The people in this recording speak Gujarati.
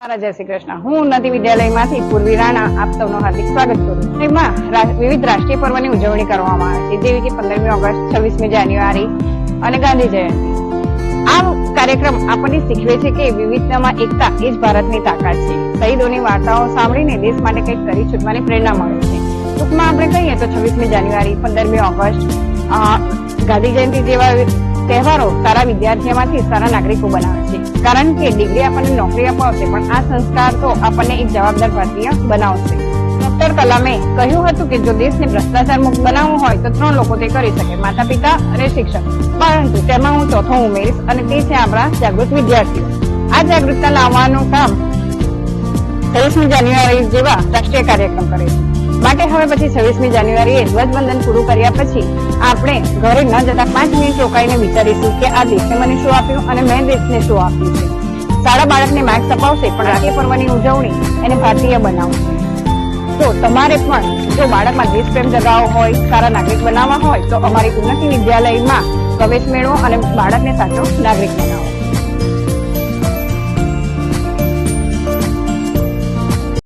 जय श्री कृष्ण। हूँ उन्नति विद्यालयमांथी पूर्वी राणा आप सौનું हार्दिक स्वागत करूं છું। એમાં વિવિધ રાષ્ટ્રીય પર્વની ઉજવણી કરવામાં આવે છે, જેવી કે 15મી ઓગસ્ટ, 26મી જાન્યુઆરી અને ગાંધી જયંતિ। આ કાર્યક્રમ આપણને શીખવે છે કે વિવિધતામાં એકતા એ જ ભારતની તાકાત છે। શહીદોની વાર્તાઓ સાંભળીને દેશ માટે કંઈક કરી છૂટવાની પ્રેરણા મળે છે। ટૂંકમાં આપણે કહીએ તો 26મી જાન્યુઆરી, 15મી ઓગસ્ટ, ગાંધી જયંતિ જેવા તહેવારો સારા વિદ્યાર્થીઓમાંથી સારા નાગરિકો બનાવે છે, કારણ કે ડિગ્રી આપણને નોકરી અપાવશે, પણ આ સંસ્કાર તો આપણને એક જવાબદાર ભારતીય બનાવશે। ડોક્ટર કલામે કહ્યું હતું કે જો દેશને ભ્રષ્ટાચાર મુક્ત બનાવવું હોય તો 3 લોકો તે કરી શકે, માતા પિતા અને શિક્ષક, પરંતુ તેમાં હું ચોથો ઉમેરીશ અને તે છે આપણા જાગૃત વિદ્યાર્થીઓ। આ જાગૃતતા લાવવાનું કામ 23મી જાન્યુઆરી જેવા રાષ્ટ્રીય કાર્યક્રમ કરે છે। માટે હવે પછી 26મી જાન્યુઆરીએ ધ્વજવંદન પૂરું કર્યા પછી આપણે ઘરે ન જતા 5 મિનિટ રોકાઈને વિચારીશું કે આ દેશે મને શું આપ્યું અને મેં દેશને શું આપ્યું છે। શાળા બાળકને માર્ક્સ અપાવશે, પણ રાષ્ટ્રીય પર્વની ઉજવણી એને ભારતીય બનાવશે। તો તમારે પણ જો બાળકમાં દેશપ્રેમ જગાવવો હોય, સારા નાગરિક બનાવવા હોય તો અમારી ઉન્નતિ વિદ્યાલયમાં પ્રવેશ મેળવો અને બાળકને સાચો નાગરિક બનાવો।